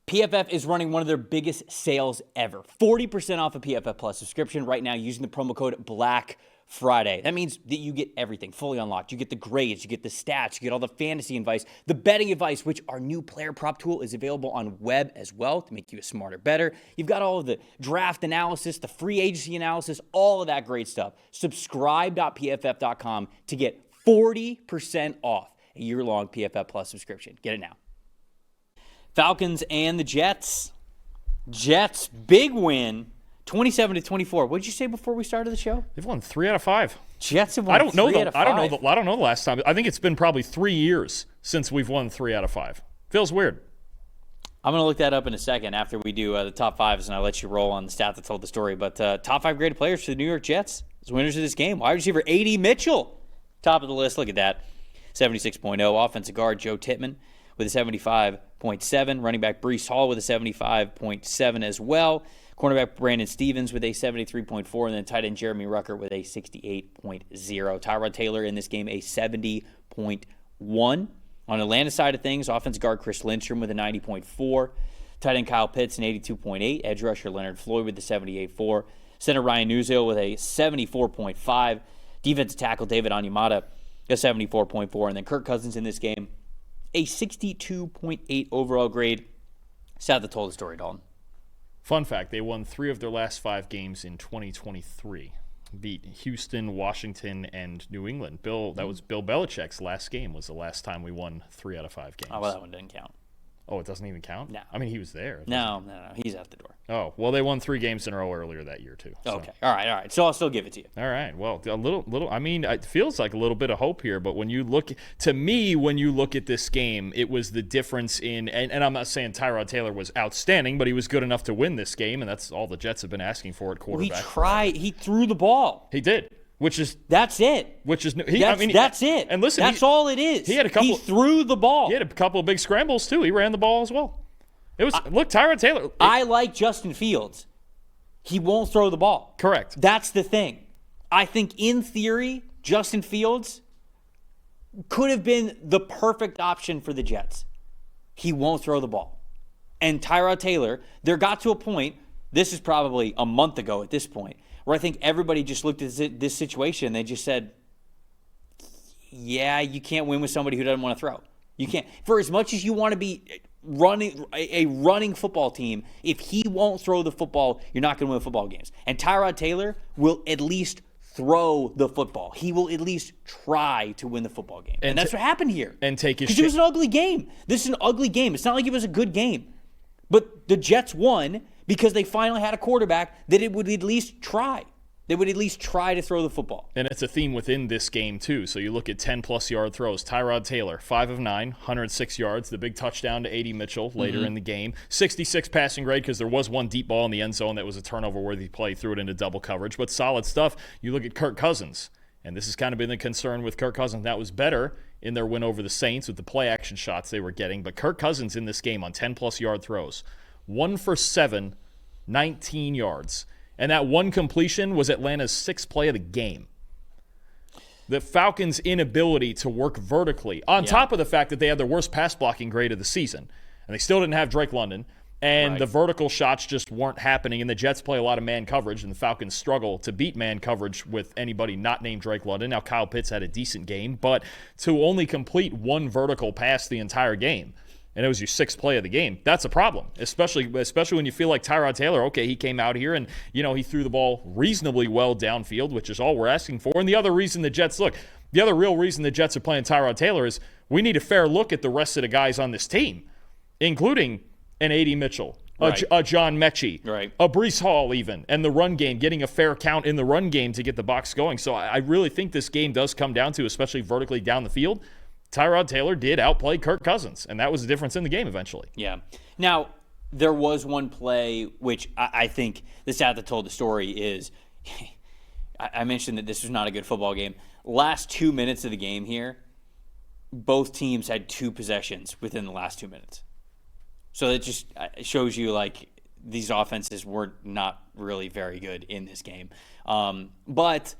PFF is running one of their biggest sales ever. 40% off a PFF Plus subscription right now using the promo code BLACKFRIDAY. That means that you get everything fully unlocked. You get the grades, you get the stats, you get all the fantasy advice, the betting advice, which our new player prop tool is available on web as well to make you a smarter, better. You've got all of the draft analysis, the free agency analysis, all of that great stuff. Subscribe.pff.com to get 40% off a year-long PFF Plus subscription. Get it now. Falcons and the Jets. Jets, big win, 27-24. What did you say before we started the show? They've won 3 out of 5. Jets have won 3 out of 5. I don't know the last time. I think it's been probably 3 years since we've won 3 out of 5. Feels weird. I'm going to look that up in a second after we do the top fives, and I'll let you roll on the stat that told the story. But top 5 graded players for the New York Jets as winners of this game. Wide receiver A.D. Mitchell, top of the list. Look at that, 76.0. Offensive guard Joe Tittman with a 75.7. Running back Breece Hall with a 75.7 as well. Cornerback Brandon Stevens with a 73.4. And then tight end Jeremy Rucker with a 68.0. Tyrod Taylor in this game a 70.1. On Atlanta side of things, offensive guard Chris Lindstrom with a 90.4. Tight end Kyle Pitts an 82.8. Edge rusher Leonard Floyd with a 78.4. Center Ryan Nuzio with a 74.5. Defensive tackle David Onyemata a 74.4. And then Kirk Cousins in this game a 62.8 overall grade. Sad that told the story, Dalton. Fun fact, they won 3 of their last 5 games in 2023. Beat Houston, Washington, and New England. That was Bill Belichick's last game was the last time we won 3 out of 5 games. Oh, well, that one didn't count. Oh, it doesn't even count? No. I mean, he was there. No. He's out the door. Oh, well, they won 3 games in a row earlier that year, too. So. Okay. All right. So I'll still give it to you. All right. Well, a little. I mean, it feels like a little bit of hope here, but when you look at this game, it was the difference in, and I'm not saying Tyrod Taylor was outstanding, but he was good enough to win this game, and that's all the Jets have been asking for at quarterback. Well, he threw the ball. He did. That's it. That's it. And listen, that's all it is. He threw the ball. He had a couple of big scrambles too. He ran the ball as well. Tyrod Taylor. I like Justin Fields. He won't throw the ball. Correct. That's the thing. I think in theory, Justin Fields could have been the perfect option for the Jets. He won't throw the ball. And Tyrod Taylor, there got to a point, this is probably a month ago at this point, where I think everybody just looked at this situation and they just said, yeah, you can't win with somebody who doesn't want to throw. You can't. For as much as you want to be running football team, if he won't throw the football, you're not going to win football games. And Tyrod Taylor will at least throw the football. He will at least try to win the football game. And that's what happened here. And take his Because it was an ugly game. This is an ugly game. It's not like it was a good game. But the Jets won because they finally had a quarterback that it would at least try. They would at least try to throw the football. And it's a theme within this game, too. So you look at 10-plus yard throws. Tyrod Taylor, 5 of 9, 106 yards. The big touchdown to A.D. Mitchell later in the game. 66 passing grade because there was one deep ball in the end zone that was a turnover-worthy play. Threw it into double coverage. But solid stuff. You look at Kirk Cousins. And this has kind of been the concern with Kirk Cousins. That was better in their win over the Saints with the play-action shots they were getting. But Kirk Cousins in this game on 10-plus yard throws. 1 for 7, 19 yards. And that one completion was Atlanta's 6th play of the game. The Falcons' inability to work vertically, on top of the fact that they had their worst pass blocking grade of the season, and they still didn't have Drake London, and the vertical shots just weren't happening, and the Jets play a lot of man coverage, and the Falcons struggle to beat man coverage with anybody not named Drake London. Now, Kyle Pitts had a decent game, but to only complete one vertical pass the entire game, and it was your 6th play of the game, that's a problem, especially when you feel like Tyrod Taylor, okay, he came out here and, he threw the ball reasonably well downfield, which is all we're asking for. And the other real reason the Jets are playing Tyrod Taylor is we need a fair look at the rest of the guys on this team, including an A.D. Mitchell, a John Mechie, a Breece Hall even, and the run game, getting a fair count in the run game to get the box going. So I really think this game does come down to, especially vertically down the field, Tyrod Taylor did outplay Kirk Cousins, and that was the difference in the game eventually. Yeah. Now, there was one play which I think the stat that told the story is, I mentioned that this was not a good football game. Last 2 minutes of the game here, both teams had 2 possessions within the last 2 minutes. So it just shows you, like, these offenses were not really very good in this game. But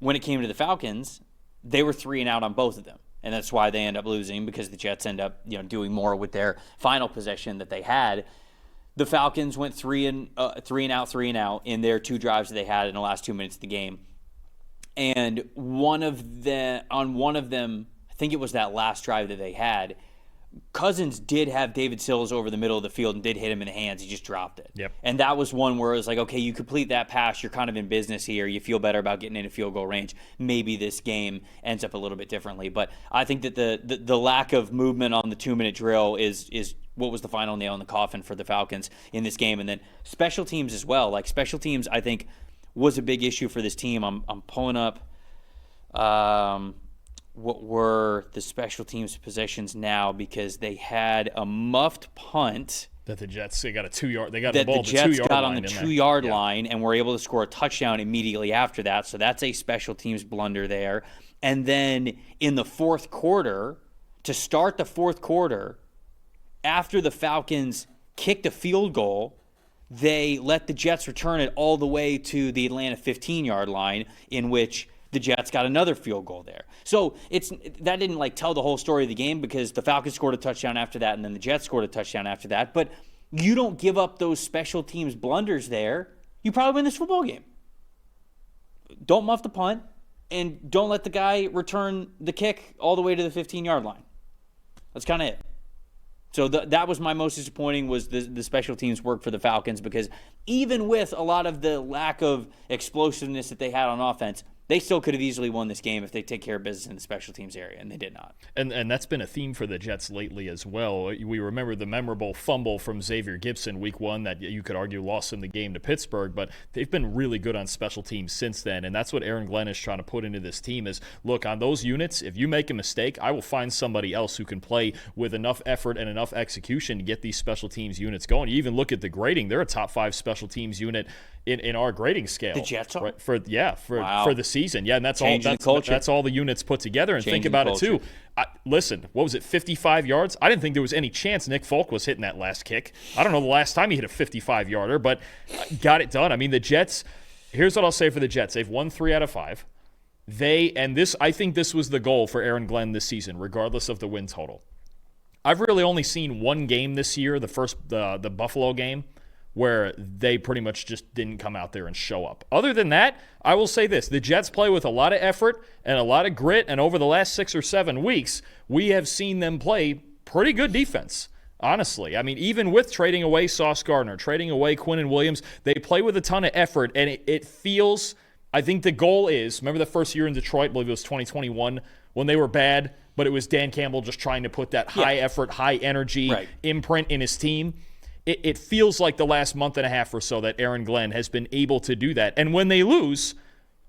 when it came to the Falcons, they were 3 and out on both of them. and that's why they end up losing, because the Jets end up doing more with their final possession that they had. The Falcons went three and out in their 2 drives that they had in the last 2 minutes of the game, and one of them, I think it was that last drive that they had, Cousins did have David Sills over the middle of the field and did hit him in the hands. He just dropped it. Yep. And that was one where it was like, okay, you complete that pass, you're kind of in business here. You feel better about getting into field goal range. Maybe this game ends up a little bit differently. But I think that the lack of movement on the 2-minute drill is what was the final nail in the coffin for the Falcons in this game. And then special teams as well. Like, special teams, I think, was a big issue for this team. I'm pulling up what were the special teams possessions now, because they had a muffed punt that the Jets, they got a 2-yard, they got that the ball the at Jets the 2-yard got line on the 2-yard line and were able to score a touchdown immediately after that. So that's a special teams blunder there. And then in the fourth quarter, to start the fourth quarter, after the Falcons kicked a field goal, they let the Jets return it all the way to the Atlanta 15-yard line, in which the Jets got another field goal there. So that didn't tell the whole story of the game, because the Falcons scored a touchdown after that and then the Jets scored a touchdown after that. But you don't give up those special teams blunders there, you probably win this football game. Don't muff the punt, and don't let the guy return the kick all the way to the 15-yard line. That's kind of it. So that was my most disappointing, was the special teams work for the Falcons, because even with a lot of the lack of explosiveness that they had on offense, they still could have easily won this game if they take care of business in the special teams area, and they did not. And that's been a theme for the Jets lately as well. We remember the memorable fumble from Xavier Gibson week 1 that you could argue lost them the game to Pittsburgh, but they've been really good on special teams since then, and that's what Aaron Glenn is trying to put into this team is, look, on those units, if you make a mistake, I will find somebody else who can play with enough effort and enough execution to get these special teams units going. You even look at the grading, they're a top 5 special teams unit in our grading scale. The Jets are? Right, for the season. Yeah, and that's all the units put together. And think about it too. Listen, what was it, 55 yards? I didn't think there was any chance Nick Folk was hitting that last kick. I don't know the last time he hit a 55-yarder, but got it done. I mean, the Jets, here's what I'll say for the Jets. They've won 3 out of 5. I think this was the goal for Aaron Glenn this season, regardless of the win total. I've really only seen one game this year, the Buffalo game, where they pretty much just didn't come out there and show up. Other than that, I will say this. The Jets play with a lot of effort and a lot of grit, and over the last 6 or 7 weeks, we have seen them play pretty good defense, honestly. I mean, even with trading away Sauce Gardner, trading away Quinnen Williams, they play with a ton of effort, and it feels, I think the goal is, remember the first year in Detroit, I believe it was 2021, when they were bad, but it was Dan Campbell just trying to put that high effort, high energy imprint in his team. It feels like the last month and a half or so that Aaron Glenn has been able to do that. And when they lose,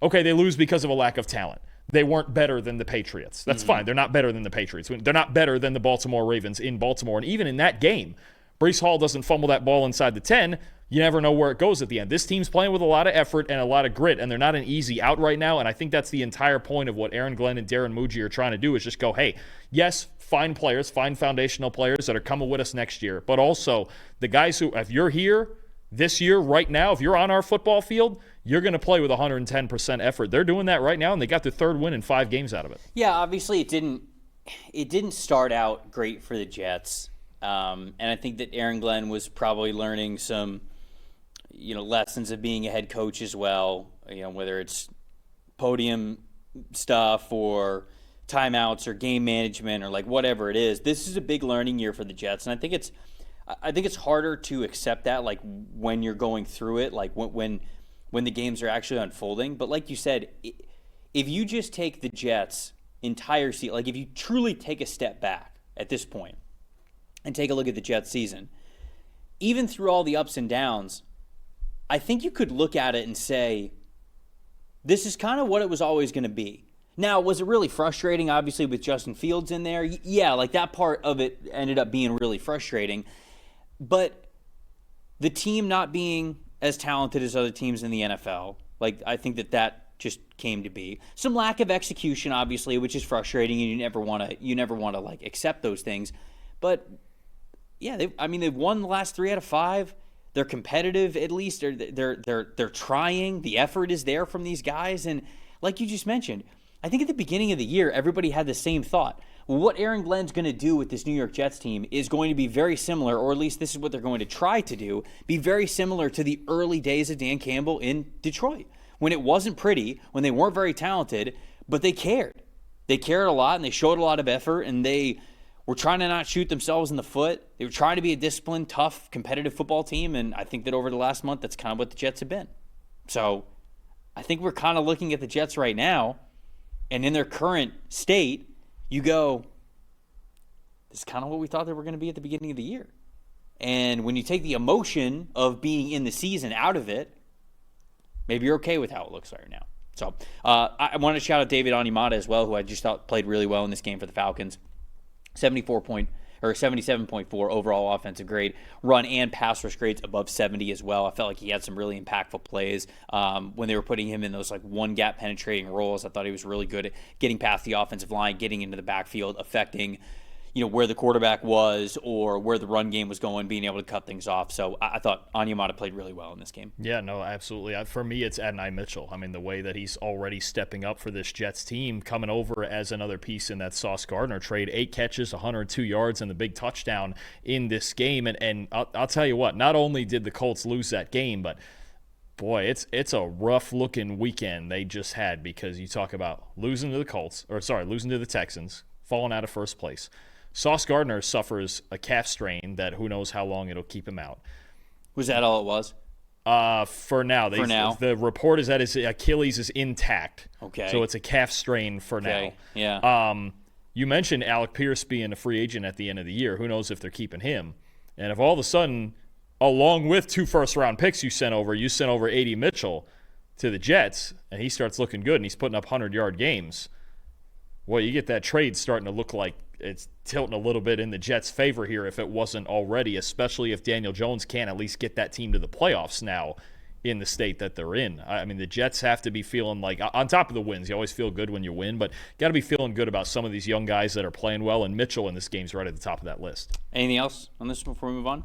okay, they lose because of a lack of talent. They weren't better than the Patriots. That's fine. They're not better than the Patriots. They're not better than the Baltimore Ravens in Baltimore. And even in that game, Breece Hall doesn't fumble that ball inside the 10. You never know where it goes at the end. This team's playing with a lot of effort and a lot of grit, and they're not an easy out right now. And I think that's the entire point of what Aaron Glenn and Darren Muji are trying to do, is just go, hey, yes, find players, find foundational players that are coming with us next year. But also the guys who, if you're here this year right now, if you're on our football field, you're going to play with 110% effort. They're doing that right now, and they got their 3rd win in 5 games out of it. Yeah, obviously it didn't start out great for the Jets. And I think that Aaron Glenn was probably learning some lessons of being a head coach as well, whether it's podium stuff or timeouts or game management or whatever it is. This is a big learning year for the Jets, and I think it's harder to accept that when you're going through it, when the games are actually unfolding. But like you said, if you just take the Jets' entire season, if you truly take a step back at this point and take a look at the Jets season, even through all the ups and downs, I think you could look at it and say, this is kind of what it was always going to be. Now, was it really frustrating, obviously, with Justin Fields in there? Yeah, that part of it ended up being really frustrating. But the team not being as talented as other teams in the NFL, I think that just came to be. Some lack of execution, obviously, which is frustrating, and you never want to accept those things. But yeah, they've won the last 3 out of 5. They're competitive, at least. They're trying. The effort is there from these guys, and like you just mentioned, I think at the beginning of the year, everybody had the same thought. Well, what Aaron Glenn's going to do with this New York Jets team is going to be very similar, or at least this is what they're going to try to do, be very similar to the early days of Dan Campbell in Detroit, when it wasn't pretty, when they weren't very talented, but they cared. They cared a lot, and they showed a lot of effort, and they were trying to not shoot themselves in the foot. They were trying to be a disciplined, tough, competitive football team, and I think that over the last month, that's kind of what the Jets have been. So I think we're kind of looking at the Jets right now, and in their current state, you go, this is kind of what we thought they were going to be at the beginning of the year. And when you take the emotion of being in the season out of it, maybe you're okay with how it looks right now. So I want to shout out David Onyemata as well, who I just thought played really well in this game for the Falcons. 77.4 overall offensive grade, run and pass rush grades above 70 as well. I felt like he had some really impactful plays when they were putting him in those like one gap penetrating roles. I thought he was really good at getting past the offensive line, getting into the backfield, affecting where the quarterback was or where the run game was going, being able to cut things off. So I thought Onyemata played really well in this game. Yeah, no, absolutely. For me, it's Adonai Mitchell. I mean, the way that he's already stepping up for this Jets team, coming over as another piece in that Sauce Gardner trade, 8 catches, 102 yards, and the big touchdown in this game. And I'll tell you what, not only did the Colts lose that game, but boy, it's a rough-looking weekend they just had, because you talk about losing to the Texans, falling out of first place. Sauce Gardner suffers a calf strain that who knows how long it'll keep him out. Was that all it was? For now. The report is that his Achilles is intact. Okay. So it's a calf strain for now. Yeah. You mentioned Alec Pierce being a free agent at the end of the year. Who knows if they're keeping him? And if all of a sudden, along with 2 first-round picks you sent over A.D. Mitchell to the Jets, and he starts looking good and he's putting up 100-yard games, well, you get that trade starting to look like it's tilting a little bit in the Jets' favor here if it wasn't already, especially if Daniel Jones can't at least get that team to the playoffs now in the state that they're in. I mean, the Jets have to be feeling like, on top of the wins, you always feel good when you win, but got to be feeling good about some of these young guys that are playing well, and Mitchell in this game's right at the top of that list. Anything else on this before we move on?